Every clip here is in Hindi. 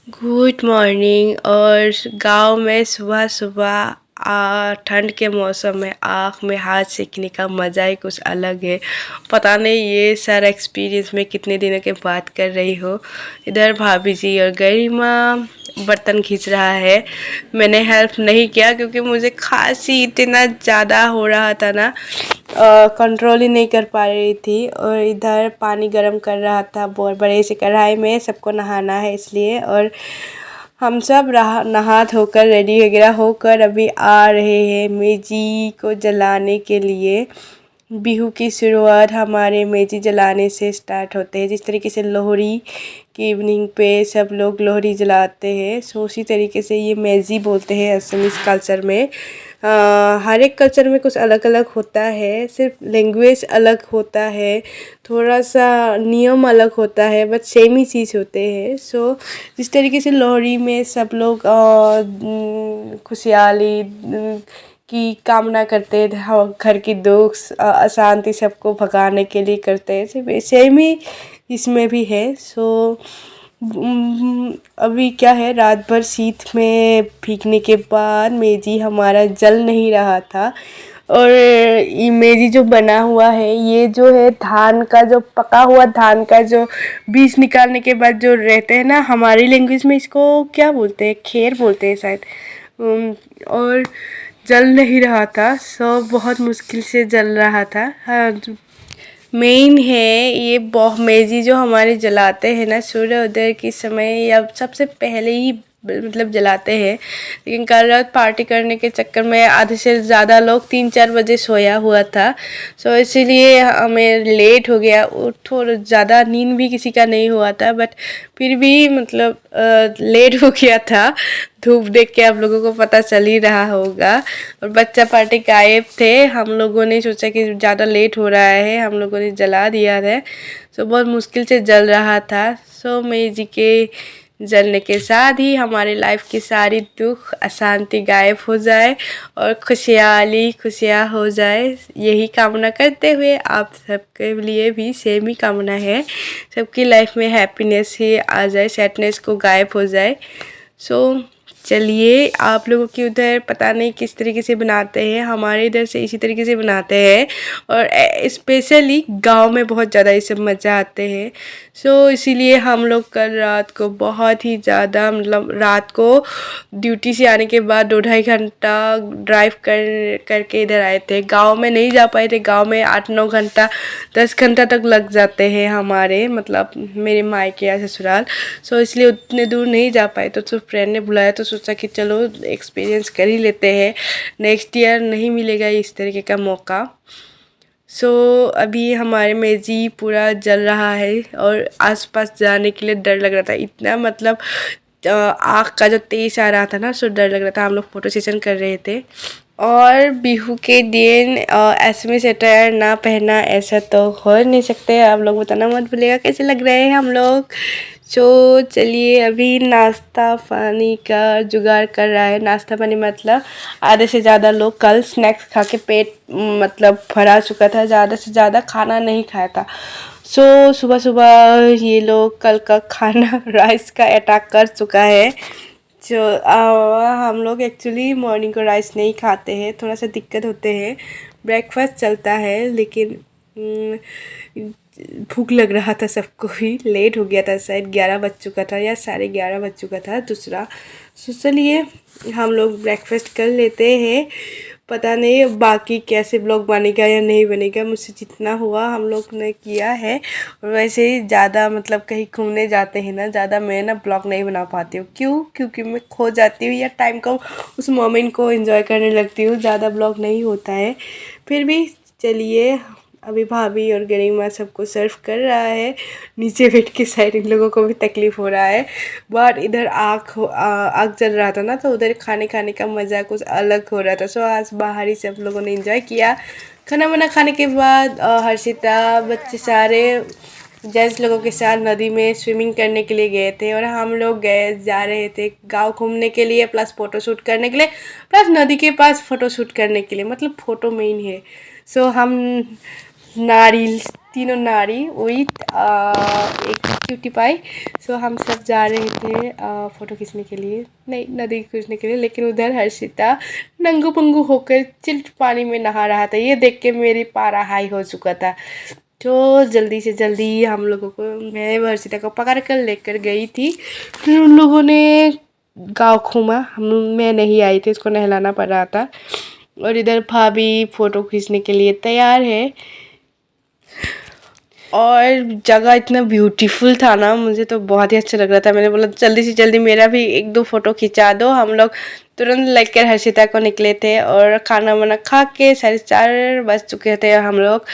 Good morning. और गांव में सुबह सुबह ठंड के मौसम में आँख में हाथ सेकने का मज़ा ही कुछ अलग है। पता नहीं ये सारा एक्सपीरियंस मैं कितने दिनों के बाद कर रही हो। इधर भाभी जी और गरिमा बर्तन खींच रहा है। मैंने हेल्प नहीं किया क्योंकि मुझे खांसी इतना ज़्यादा हो रहा था ना, कंट्रोल ही नहीं कर पा रही थी। और इधर पानी गर्म कर रहा था बहुत बड़े से कढ़ाई में, सबको नहाना है इसलिए। और हम सब नहा धोकर रेडी वगैरह होकर अभी आ रहे हैं मेजी को जलाने के लिए। बिहू की शुरुआत हमारे मेजी जलाने से स्टार्ट होते हैं। जिस तरीके से लोहड़ी की इवनिंग पे सब लोग लोहड़ी जलाते हैं, सो उसी तरीके से ये मेजी बोलते हैं असमीज कल्चर में। हर एक कल्चर में कुछ अलग अलग होता है, सिर्फ लैंग्वेज अलग होता है, थोड़ा सा नियम अलग होता है, बट सेम ही चीज़ होते हैं। सो जिस तरीके से लोहड़ी में सब लोग खुशहाली की कामना करते हैं, घर की दुख अशांति सबको भगाने के लिए करते हैं, सेम ही इसमें भी है। सो अभी क्या है, रात भर शीत में भीगने के बाद मेजी हमारा जल नहीं रहा था। और ये मेजी जो बना हुआ है, ये जो है धान का, जो पका हुआ धान का जो बीज निकालने के बाद जो रहते हैं ना, हमारी लैंग्वेज में इसको क्या बोलते हैं, खेर बोलते हैं शायद। और जल नहीं रहा था, सब बहुत मुश्किल से जल रहा था। हाँ, मेन है ये मेजी जो हमारे जलाते हैं ना सूर्योदय के समय या सबसे पहले ही मतलब जलाते हैं। लेकिन कल रात पार्टी करने के चक्कर में आधे से ज़्यादा लोग 3-4 बजे सोया हुआ था, सो इसीलिए हमें लेट हो गया। थोड़ा ज़्यादा नींद भी किसी का नहीं हुआ था, बट फिर भी मतलब लेट हो गया था। धूप देख के आप लोगों को पता चल ही रहा होगा। और बच्चा पार्टी गायब थे, हम लोगों ने सोचा कि ज़्यादा लेट हो रहा है, हम लोगों ने जला दिया है। सो बहुत मुश्किल से जल रहा था। सो मेजी के जलने के साथ ही हमारी लाइफ की सारी दुख अशांति गायब हो जाए और खुशियाँ हो जाए, यही कामना करते हुए आप सबके लिए भी सेम ही कामना है। सबकी लाइफ में हैप्पीनेस ही आ जाए, सैडनेस को गायब हो जाए। सो चलिए, आप लोगों के उधर पता नहीं किस तरीके से बनाते हैं, हमारे इधर से इसी तरीके से बनाते हैं। और स्पेशली गांव में बहुत ज़्यादा ये सब मज़ा आते हैं। सो इसीलिए हम लोग कल रात को बहुत ही ज़्यादा, मतलब रात को ड्यूटी से आने के बाद 2-2.5 घंटा ड्राइव करके इधर आए थे। गांव में नहीं जा पाए थे, गांव में 8-9 घंटा 10 घंटा तक लग जाते हैं हमारे, मतलब मेरे मायके या ससुराल। सो इसलिए उतने दूर नहीं जा पाए, तो फ्रेंड ने बुलाया तो सोचा कि चलो एक्सपीरियंस कर ही लेते हैं, नेक्स्ट ईयर नहीं मिलेगा इस तरीके का मौका। सो अभी हमारे में जी पूरा जल रहा है और आसपास जाने के लिए डर लग रहा था इतना, मतलब आँख का जो तेज आ रहा था ना, सो डर लग रहा था। हम लोग फोटो सेशन कर रहे थे। और बिहू के दिन ऐसे स्वेटर ना पहना ऐसा तो हो नहीं सकते। आप लोग बताना मत भूलिएगा कैसे लग रहे हैं हम लोग। सो चलिए, अभी नाश्ता पानी का जुगाड़ कर रहा है। नाश्ता पानी मतलब आधे से ज़्यादा लोग कल स्नैक्स खा के पेट मतलब भरा चुका था, ज़्यादा से ज़्यादा खाना नहीं खाया था। सो सुबह सुबह ये लोग कल का खाना राइस का अटैक कर चुका है। जो हम लोग एक्चुअली मॉर्निंग को राइस नहीं खाते हैं, थोड़ा सा दिक्कत होते हैं, ब्रेकफास्ट चलता है। लेकिन भूख लग रहा था सबको ही, लेट हो गया था, शायद 11 बज चुका था या 11:30 बज चुका था दूसरा। सो चलिए हम लोग ब्रेकफास्ट कर लेते हैं। पता नहीं बाकी कैसे ब्लॉग बनेगा या नहीं बनेगा, मुझसे जितना हुआ हम लोग ने किया है। और वैसे ही ज़्यादा मतलब कहीं घूमने जाते हैं ना, ज़्यादा मैं ना ब्लॉग नहीं बना पाती हूँ। क्यों? क्योंकि मैं खो जाती हूँ या टाइम को, उस मोमेंट को एंजॉय करने लगती हूँ, ज़्यादा ब्लॉग नहीं होता है। फिर भी चलिए, अभी भाभी और गरिमा सबको सर्व कर रहा है, नीचे बैठ के शायद इन लोगों को भी तकलीफ़ हो रहा है। बट इधर आग जल रहा था ना, तो उधर खाने का मज़ा कुछ अलग हो रहा था। सो आज बाहर ही सब लोगों ने एंजॉय किया। खाना वाना खाने के बाद हर्षिता बच्चे सारे जेंट्स लोगों के साथ नदी में स्विमिंग करने के लिए गए थे। और हम लोग जा रहे थे गांव घूमने के लिए, प्लस फ़ोटोशूट करने के लिए, प्लस नदी के पास फ़ोटोशूट करने के लिए, मतलब फ़ोटो मेन है। सो हम नारियल तीनों नारी वही एक क्यूटी पाई। सो हम सब जा रहे थे फ़ोटो खींचने के लिए, नहीं नदी खींचने के लिए, लेकिन उधर हर्षिता नंगू पंगू होकर चिल्ट पानी में नहा रहा था। ये देख के मेरी पारा हाई हो चुका था। तो जल्दी से जल्दी हम लोगों को, मैं हर्षिता को पकड़ कर लेकर गई थी। फिर उन लोगों ने गाँव घूमा, मैं नहीं आई थी, उसको नहलाना पड़ रहा था। और इधर भाभी फ़ोटो खींचने के लिए तैयार है। और जगह इतना ब्यूटीफुल था ना, मुझे तो बहुत ही अच्छा लग रहा था। मैंने बोला जल्दी से जल्दी मेरा भी एक दो फ़ोटो खिंचा दो। हम लोग तुरंत लेकर हर्षिता को निकले थे और खाना वाना खा के 4:30 बज चुके थे। हम लोग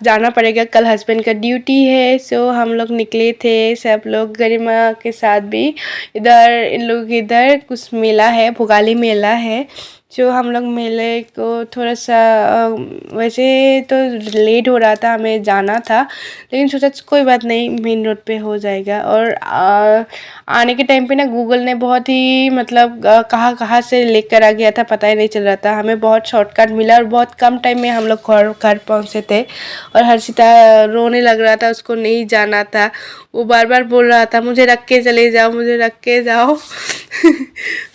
जाना पड़ेगा, कल हस्बैंड का ड्यूटी है। सो हम लोग निकले थे सब लोग, गरिमा के साथ भी। इधर इन लोग इधर कुछ मेला है, भोगाली मेला है। जो हम लोग मेले को थोड़ा सा वैसे तो लेट हो रहा था, हमें जाना था, लेकिन सोचा कोई बात नहीं, मेन रोड पे हो जाएगा। और आने के टाइम पे ना गूगल ने बहुत ही मतलब कहाँ कहाँ से लेकर आ गया था, पता ही नहीं चल रहा था। हमें बहुत शॉर्टकट मिला और बहुत कम टाइम में हम लोग घर पहुँचे थे। और हर्षिता रोने लग रहा था, उसको नहीं जाना था। वो बार बार बोल रहा था मुझे रख के चले जाओ, मुझे रख के जाओ।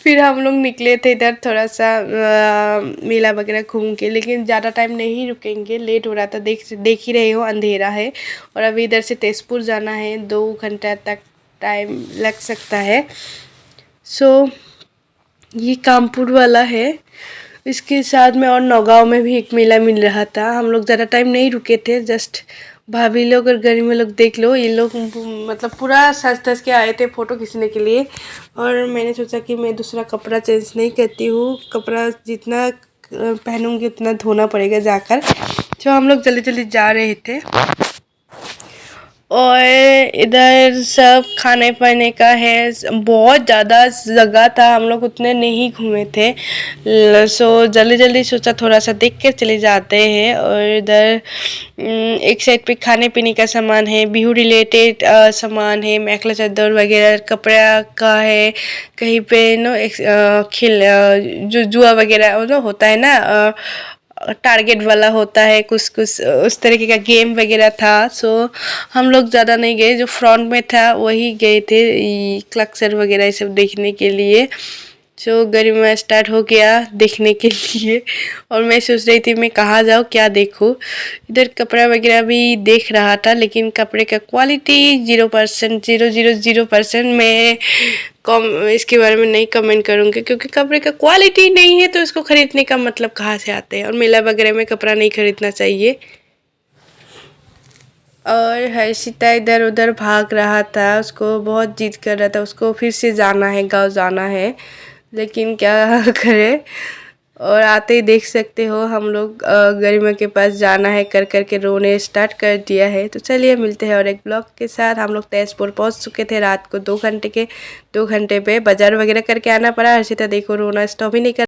फिर हम लोग निकले थे इधर थोड़ा सा मेला वगैरह घूम के, लेकिन ज़्यादा टाइम नहीं रुकेंगे, लेट हो रहा था। देख ही रहे हो अंधेरा है। और अभी इधर से तेजपुर जाना है, 2 घंटा तक टाइम लग सकता है। सो ये कानपुर वाला है। इसके साथ में और नौगांव में भी एक मेला मिल रहा था। हम लोग ज़्यादा टाइम नहीं रुके थे, जस्ट भाभी लोग और गरीब में लोग देख लो, ये लोग मतलब पूरा सज धज के आए थे फ़ोटो खींचने के लिए। और मैंने सोचा कि मैं दूसरा कपड़ा चेंज नहीं करती हूँ, कपड़ा जितना पहनूंगी उतना धोना पड़ेगा जाकर। तो हम लोग जल्दी जल्दी जा रहे थे। और इधर सब खाने पाने का है, बहुत ज़्यादा जगह था, हम लोग उतने नहीं घूमे थे। सो जल्दी जल्दी सोचा थोड़ा सा देख कर चले जाते हैं। और इधर एक साइड पे खाने पीने का सामान है, बिहू रिलेटेड सामान है, मेखला चादर वगैरह कपड़ा का है। कहीं पे नो जो जुआ वगैरह जो होता है ना, टारगेट वाला होता है, कुछ कुछ उस तरीके का गेम वगैरह था। सो हम लोग ज़्यादा नहीं गए, जो फ्रंट में था वही गए थे क्लक्चर वगैरह ये सब देखने के लिए। सो गरिमा स्टार्ट हो गया देखने के लिए। और मैं सोच रही थी मैं कहाँ जाऊँ, क्या देखूँ। इधर कपड़ा वगैरह भी देख रहा था, लेकिन कपड़े का क्वालिटी 0%, 000%। मैं इसके बारे में नहीं कमेंट करूँगी, क्योंकि कपड़े का क्वालिटी नहीं है तो इसको ख़रीदने का मतलब कहाँ से आते हैं। और मेला वगैरह में कपड़ा नहीं खरीदना चाहिए। और हर्षिता इधर उधर भाग रहा था, उसको बहुत जिद कर रहा था, उसको फिर से जाना है, गाँव जाना है, लेकिन क्या करे। और आते ही देख सकते हो हम लोग गरिमा के पास जाना है कर कर के रोने स्टार्ट कर दिया है। तो चलिए मिलते हैं और एक ब्लॉग के साथ। हम लोग तेजपुर पहुंच चुके थे रात को 2 घंटे पे बाज़ार वगैरह करके आना पड़ा। हर्षिता देखो रोना स्टॉप ही नहीं कर